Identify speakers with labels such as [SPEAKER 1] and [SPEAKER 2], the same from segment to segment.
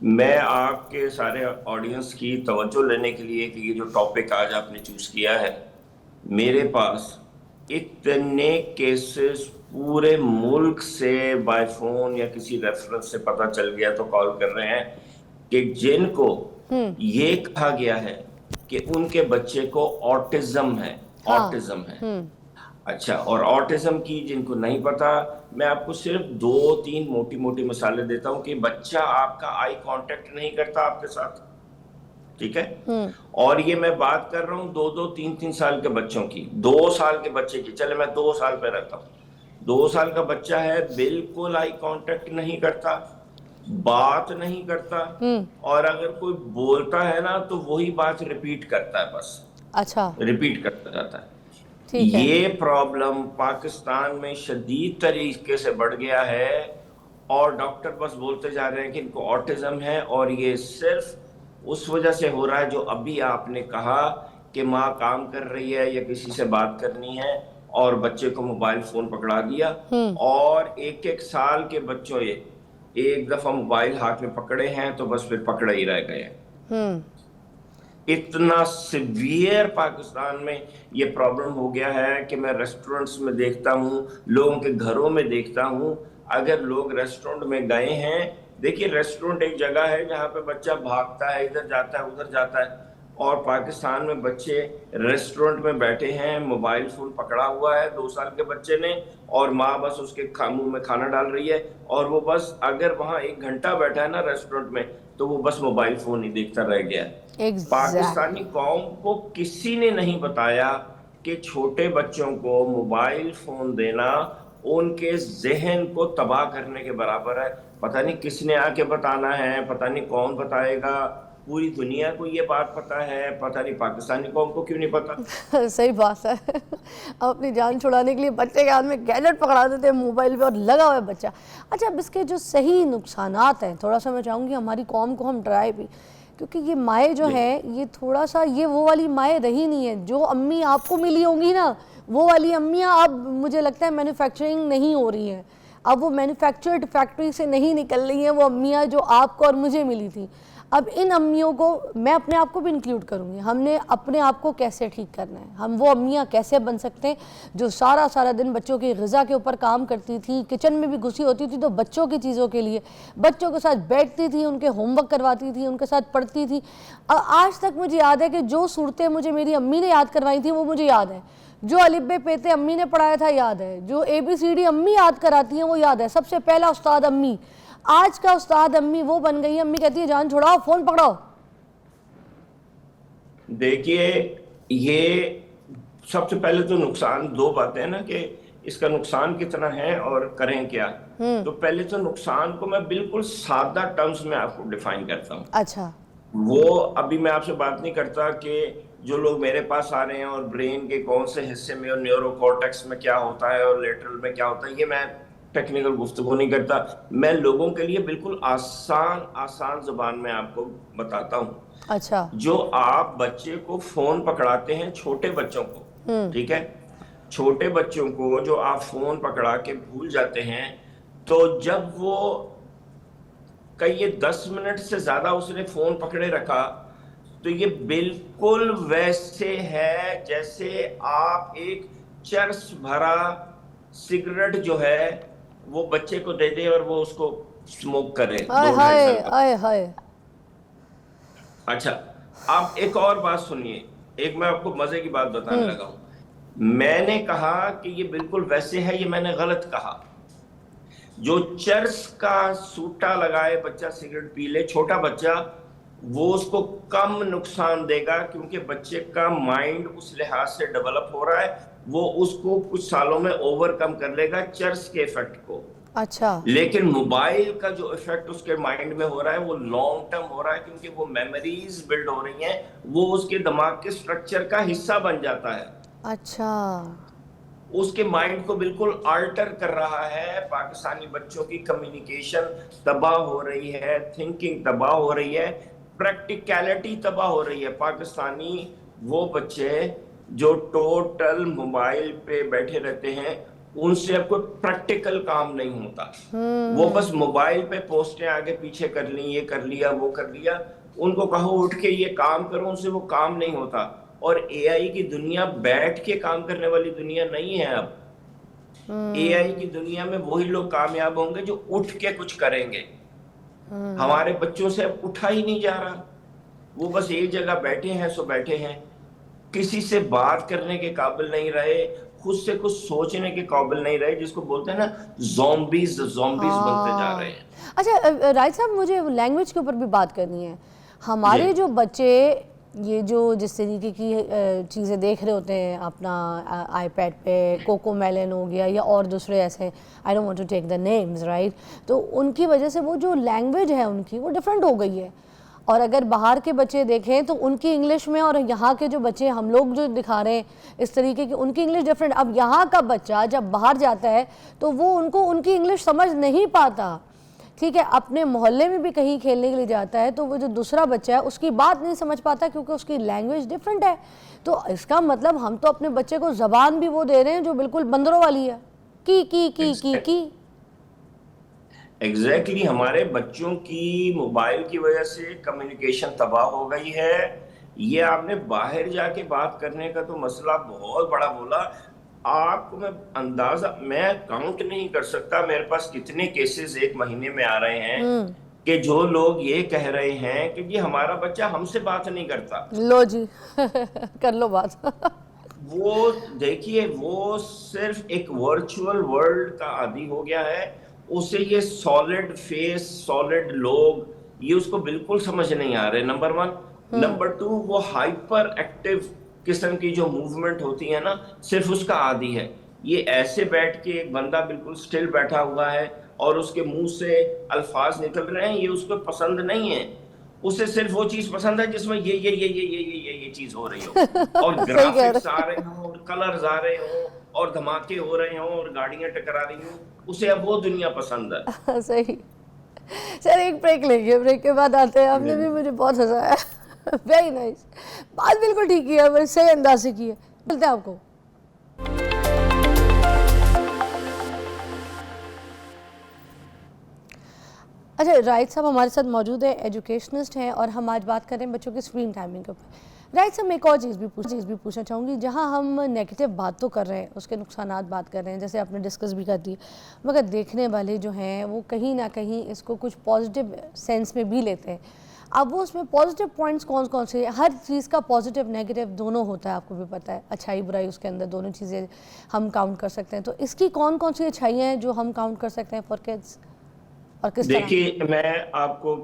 [SPEAKER 1] میں آپ کے سارے آڈینس کی توجہ لینے کے لیے کہ یہ جو ٹاپک آج آپ نے چوز کیا ہے، میرے پاس اتنے کیسز پورے ملک سے بائی فون یا کسی ریفرنس سے پتہ چل گیا تو کال کر رہے ہیں کہ جن کو یہ کہا گیا ہے کہ ان کے بچے کو آٹزم ہے.
[SPEAKER 2] ہاں.
[SPEAKER 1] آٹزم ہے. اچھا، اور آٹزم کی جن کو نہیں پتا، میں آپ کو صرف 2-3 موٹی موٹی مثالیں دیتا ہوں کہ بچہ آپ کا آئی کانٹیکٹ نہیں کرتا آپ کے ساتھ، ٹھیک ہے؟ اور یہ میں بات کر رہا ہوں 2-3 سال کے بچوں کی، 2 سال کے بچے کی، چلے میں 2 سال پہ رہتا ہوں. 2 سال کا بچہ ہے، بالکل آئی کانٹیکٹ نہیں کرتا، بات نہیں کرتا، اور اگر کوئی بولتا ہے نا تو وہی بات ریپیٹ کرتا ہے، بس
[SPEAKER 2] اچھا
[SPEAKER 1] ریپیٹ کرتا جاتا ہے.
[SPEAKER 2] ٹھیک ہے.
[SPEAKER 1] یہ پرابلم پاکستان میں شدید طریقے سے بڑھ گیا ہے، اور ڈاکٹر بس بولتے جا رہے ہیں کہ ان کو آٹزم ہے، اور یہ صرف اس وجہ سے ہو رہا ہے جو ابھی آپ نے کہا کہ ماں کام کر رہی ہے یا کسی سے بات کرنی ہے اور بچے کو موبائل فون پکڑا دیا، اور 1-1 سال کے بچوں یہ ایک دفعہ موبائل ہاتھ میں پکڑے ہیں تو بس پھر پکڑے ہی رہ گئے ہیں. اتنا سیویئر پاکستان میں یہ پرابلم ہو گیا ہے کہ میں ریسٹورنٹس میں دیکھتا ہوں، لوگوں کے گھروں میں دیکھتا ہوں. اگر لوگ ریسٹورنٹ میں گئے ہیں، دیکھیے ریسٹورنٹ ایک جگہ ہے جہاں پہ بچہ بھاگتا ہے، ادھر جاتا ہے ادھر جاتا ہے، اور پاکستان میں بچے ریسٹورنٹ میں بیٹھے ہیں، موبائل فون پکڑا ہوا ہے 2 سال کے بچے نے، اور ماں بس اس کے منہ میں کھانا ڈال رہی ہے، اور وہ بس اگر وہاں 1 گھنٹہ بیٹھا ہے نا ریسٹورنٹ میں تو وہ بس موبائل فون ہی دیکھتا رہ گیا. پاکستانی
[SPEAKER 2] ایگزیکٹلی.
[SPEAKER 1] قوم کو کسی نے نہیں بتایا کہ چھوٹے بچوں کو موبائل فون دینا ان کے ذہن کو تباہ کرنے کے برابر ہے. پتہ نہیں کس نے آ کے بتانا ہے، پتہ نہیں کون بتائے گا. پوری دنیا کو یہ بات پتہ ہے، پتہ نہیں پاکستانی قوم کو کیوں نہیں پتہ.
[SPEAKER 2] صحیح بات ہے. اپنی جان چھڑانے کے لیے بچے کے ہاتھ میں گیجٹ پکڑا دیتے ہیں موبائل پہ اور لگا ہوا ہے بچہ. اچھا، اب اس کے جو صحیح نقصانات ہیں تھوڑا سا میں چاہوں گی ہماری قوم کو ہم ڈرائے بھی، کیونکہ یہ مائیں جو ہیں یہ تھوڑا سا یہ وہ والی مائیں رہی نہیں ہیں جو امی آپ کو ملی ہوں گی نا، وہ والی امیاں اب مجھے لگتا ہے مینوفیکچرنگ نہیں ہو رہی ہیں، اب وہ مینوفیکچرڈ فیکٹری سے نہیں نکل رہی ہیں وہ امیاں جو آپ کو اور مجھے ملی تھی. اب ان امیوں کو میں اپنے آپ کو بھی انکلیوڈ کروں گی، ہم نے اپنے آپ کو کیسے ٹھیک کرنا ہے، ہم وہ امیاں کیسے بن سکتے ہیں جو سارا دن بچوں کی غذا کے اوپر کام کرتی تھی، کچن میں بھی گھسی ہوتی تھی تو بچوں کی چیزوں کے لیے بچوں کے ساتھ بیٹھتی تھی، ان کے ہوم ورک کرواتی تھی، ان کے ساتھ پڑھتی تھی. آج تک مجھے یاد ہے کہ جو صورتیں مجھے میری امی نے یاد کروائی تھی وہ مجھے یاد ہے، جو الف ب پ ت امی نے پڑھایا تھا یاد ہے، جو ABCD امی یاد کراتی ہیں وہ یاد ہے. سب سے پہلا استاد امی. آج کا استاد امی وہ بن گئی ہے، امی کہتی ہے جان چھوڑاؤ فون پکڑاؤ.
[SPEAKER 1] دیکھیے، یہ سب سے پہلے تو نقصان 2 باتیں ہیں نا کہ اس کا نقصان کتنا ہے اور کریں کیا. تو پہلے تو نقصان کو میں بالکل سادہ ٹرمز میں آپ کو ڈیفائن کرتا ہوں.
[SPEAKER 2] اچھا.
[SPEAKER 1] وہ ابھی میں آپ سے بات نہیں کرتا کہ جو لوگ میرے پاس آ رہے ہیں اور برین کے کون سے حصے میں اور نیورو کورٹیکس میں کیا ہوتا ہے اور لیٹرل میں کیا ہوتا ہے، یہ میں ٹیکنیکل گفتگو نہیں کرتا. میں لوگوں کے لیے بالکل آسان زبان میں آپ کو بتاتا ہوں.
[SPEAKER 2] اچھا.
[SPEAKER 1] جو آپ بچے کو فون پکڑاتے ہیں، چھوٹے بچوں کو، ٹھیک ہے، چھوٹے بچوں کو جو آپ فون پکڑا کے بھول جاتے ہیں، تو جب وہ یہ 10 منٹ سے زیادہ اس نے فون پکڑے رکھا تو یہ بالکل ویسے ہے جیسے آپ ایک چرس بھرا سگریٹ جو ہے وہ بچے کو دے دیں اور وہ اس کو سموک کرے 2-2.5 سال کا.
[SPEAKER 2] آئے ہائے.
[SPEAKER 1] اچھا، آپ ایک اور بات سنیے، ایک میں آپ کو مزے کی بات بتانے لگا ہوں. میں نے کہا کہ یہ بالکل ویسے ہے، یہ میں نے غلط کہا. جو چرس کا سوٹا لگائے بچہ سگریٹ پی لے، چھوٹا بچہ، وہ اس کو کم نقصان دے گا کیونکہ بچے کا مائنڈ اس لحاظ سے ڈیولپ ہو رہا ہے، وہ اس کو کچھ سالوں میں اوور کم کر لے گا چرس کے ایفیکٹ کو.
[SPEAKER 2] اچھا.
[SPEAKER 1] لیکن موبائل کا جو ایفیکٹ اس کے مائنڈ میں ہو رہا ہے وہ لانگ ٹرم ہو رہا ہے کیونکہ وہ میموریز بلڈ ہو رہی ہیں، وہ اس کے دماغ کے سٹرکچر کا حصہ بن جاتا ہے.
[SPEAKER 2] اچھا.
[SPEAKER 1] اس کے مائنڈ کو بالکل آلٹر کر رہا ہے. پاکستانی بچوں کی کمیونیکیشن تباہ ہو رہی ہے، تھنکنگ تباہ ہو رہی ہے، پریکٹیکیلٹی تباہ ہو رہی ہے. پاکستانی وہ بچے جو ٹوٹل موبائل پہ بیٹھے رہتے ہیں उनसे अब कोई प्रैक्टिकल काम नहीं होता, वो बस मोबाइल पे पोस्टें आगे पीछे कर ली, ये कर लिया वो कर लिया, उनको कहो उठ के ये काम करो, उनसे वो काम नहीं होता। और एआई की दुनिया बैठ के काम करने वाली दुनिया नहीं है अब। एआई की दुनिया में वही लोग कामयाब होंगे जो उठ के कुछ करेंगे। हमारे बच्चों से अब उठा ही नहीं जा रहा, वो बस एक जगह बैठे हैं सो बैठे हैं, किसी से बात करने के काबिल नहीं रहे, खुद से कुछ सोचने के काबिल नहीं रहे, जिसको बोलते हैं ना ज़ॉम्बीज़ बनते जा रहे हैं।
[SPEAKER 2] अच्छा राय साहब, मुझे लैंग्वेज के ऊपर भी बात करनी है। हमारे जो बच्चे ये जो जिस तरीके की चीज़ें देख रहे होते हैं अपना आईपैड पे, कोको मेलन हो गया या और दूसरे ऐसे, I don't want to take the names right, तो उनकी वजह से वो जो लैंग्वेज है उनकी वो डिफरेंट हो गई है। और अगर बाहर के बच्चे देखें तो उनकी इंग्लिश में और यहाँ के जो बच्चे हम लोग जो दिखा रहे हैं इस तरीके की, उनकी इंग्लिश डिफरेंट। अब यहाँ का बच्चा जब बाहर जाता है तो वो उनको उनकी इंग्लिश समझ नहीं पाता, ठीक है। अपने मोहल्ले में भी कहीं खेलने के लिए जाता है तो वो जो दूसरा बच्चा है उसकी बात नहीं समझ पाता क्योंकि उसकी लैंग्वेज डिफरेंट है। तो इसका मतलब हम तो अपने बच्चे को ज़बान भी वो दे रहे हैं जो बिल्कुल बंदरों वाली है, की।
[SPEAKER 1] एग्जैक्टली हमारे बच्चों की मोबाइल की वजह से कम्युनिकेशन तबाह हो गई है। ये आपने बाहर जाके बात करने का तो मसला बहुत बड़ा बोला। आपको मैं काउंट नहीं कर सकता मेरे पास कितने केसेस एक महीने में आ रहे हैं कि जो लोग ये कह रहे हैं कि जी हमारा बच्चा हमसे बात नहीं करता।
[SPEAKER 2] लो जी कर लो बात
[SPEAKER 1] वो देखिए, वो सिर्फ एक वर्चुअल वर्ल्ड का आदी हो गया है, उसे ये सॉलिड फेस, सॉलिड लोग, ये उसको बिल्कुल समझ नहीं आ रहे, नंबर 1। नंबर 2, वो हाइपर एक्टिव किस्म की जो मूवमेंट होती है ना, सिर्फ उसका आदी है। ये ऐसे बैठ के एक बंदा बिल्कुल स्टिल बैठा हुआ है और उसके मुंह से अल्फाज निकल रहे हैं, ये उसको पसंद नहीं है। उसे सिर्फ वो चीज पसंद है जिसमें ये चीज हो रही हो और ग्राफिक्स आ रहे हो और कलर्स आ रहे हो और धमाके हो रहे हो और गाड़ियां टकरा रही हो, उसे अब वो दुनिया पसंद है।
[SPEAKER 2] सही। सर एक ब्रेक लेंगे, ब्रेक के बाद आते हैं। आपने भी मुझे बहुत हंसाया वेरी नाइस, बात बिल्कुल ठीक की है, सही अंदाज से की है। मिलते हैं आपको। अच्छा राइट साहब हमारे साथ मौजूद है, एजुकेशनिस्ट हैं और हम आज बात कर रहे हैं बच्चों की स्क्रीन टाइमिंग के ऊपर। राइट साहब मैं एक और चीज़ भी पूछना चाहूँगी, जहाँ हम नेगेटिव बात तो कर रहे हैं, उसके नुकसानात बात कर रहे हैं, जैसे आपने डिस्कस भी कर दी, मगर देखने वाले जो हैं वो कहीं ना कहीं इसको कुछ पॉजिटिव सेंस में भी लेते हैं। अब वो उसमें पॉजिटिव पॉइंट्स कौन कौन से, हर चीज़ का पॉजिटिव नेगेटिव दोनों होता है, आपको भी पता है, अच्छाई बुराई उसके अंदर दोनों चीज़ें हम काउंट कर सकते हैं। तो इसकी कौन कौन सी अच्छाइयाँ हैं जो हम काउंट कर सकते हैं फॉर किड्स, और किस तरह?
[SPEAKER 1] देखिए, मैं आपको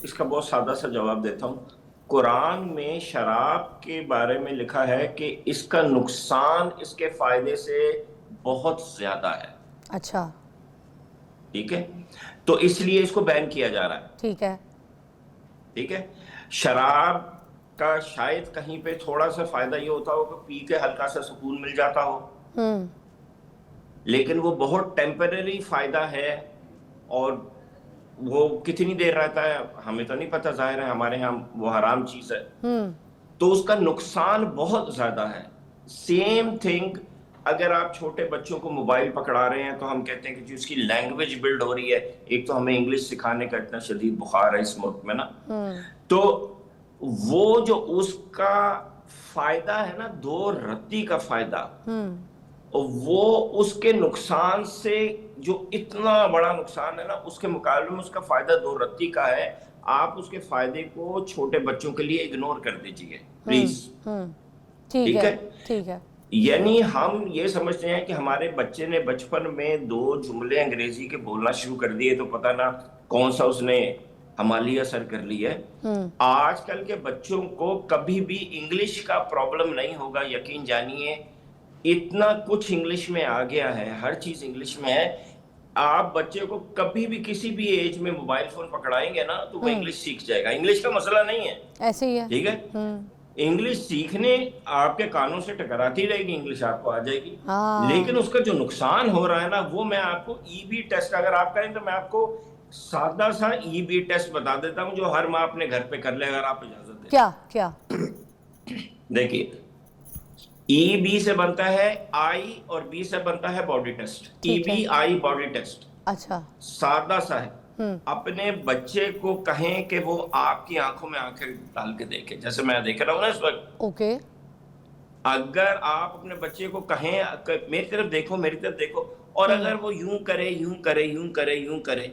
[SPEAKER 1] इसका बहुत सादा सा जवाब देता हूँ। कुरान में शराब के बारे में लिखा है कि इसका नुकसान इसके फायदे से बहुत ज्यादा है।
[SPEAKER 2] अच्छा,
[SPEAKER 1] ठीक है, तो इसलिए इसको बैन किया जा रहा है।
[SPEAKER 2] ठीक है,
[SPEAKER 1] ठीक है। शराब का शायद कहीं पे थोड़ा सा फायदा ये होता हो कि पी के हल्का सा सुकून मिल जाता हो, लेकिन वो बहुत टेम्पररी फायदा है और वो कितनी देर रहता है हमें तो नहीं पता, जाहिर है हमारे यहाँ वो हराम चीज है, तो उसका नुकसान बहुत ज्यादा है। सेम थिंग, अगर आप छोटे बच्चों को मोबाइल पकड़ा रहे हैं तो हम कहते हैं कि जी उसकी लैंग्वेज बिल्ड हो रही है। एक तो हमें इंग्लिश सिखाने का इतना शदीद बुखार है इस मुल्क में ना, तो वो जो उसका फायदा है ना, 2 रत्ती का फायदा, वो उसके नुकसान से जो इतना बड़ा नुकसान है ना, उसके मुकाबले में उसका फायदा 2 रत्ती का है। आप उसके फायदे को छोटे बच्चों के लिए इग्नोर कर दीजिए प्लीज। ठीक है,
[SPEAKER 2] ठीक है।
[SPEAKER 1] यानी हम ये समझते हैं कि हमारे बच्चे ने बचपन में 2 जुमले अंग्रेजी के बोलना शुरू कर दिए तो पता ना कौन सा उसने हमाली असर कर ली है। आजकल के बच्चों को कभी भी इंग्लिश का प्रॉब्लम नहीं होगा, यकीन जानिए। इतना कुछ इंग्लिश में आ गया है, हर चीज इंग्लिश में है। आप बच्चे को कभी भी किसी भी एज में मोबाइल फोन पकड़ाएंगे ना तो वो इंग्लिश सीख जाएगा। इंग्लिश का मसला नहीं है,
[SPEAKER 2] ऐसे ही है,
[SPEAKER 1] ठीक है। इंग्लिश सीखने आपके कानों से टकराती रहेगी, इंग्लिश आपको आ जाएगी। लेकिन उसका जो नुकसान हो रहा है ना, वो मैं आपको ईबी टेस्ट अगर आप करें तो मैं आपको सादा सा ईबी टेस्ट बता देता हूं जो हर माँ अपने घर पे कर ले, अगर आप इजाजत दें।
[SPEAKER 2] क्या क्या?
[SPEAKER 1] देखिए, ई बी से बनता है आई और बी से बनता है बॉडी टेस्ट। ई
[SPEAKER 2] ठीक है।
[SPEAKER 1] बी आई बॉडी टेस्ट
[SPEAKER 2] अच्छा।
[SPEAKER 1] सादा सा है। अपने बच्चे को कहें कि वो आपकी आंखों में आंखें डाल के देखे, जैसे मैं देख रहा हूँ ना इस वक्त।
[SPEAKER 2] ओके।
[SPEAKER 1] अगर आप अपने बच्चे को कहें मेरी तरफ देखो, मेरी तरफ देखो, और अगर वो यूं करे यूं करे यूं करे यूं करे,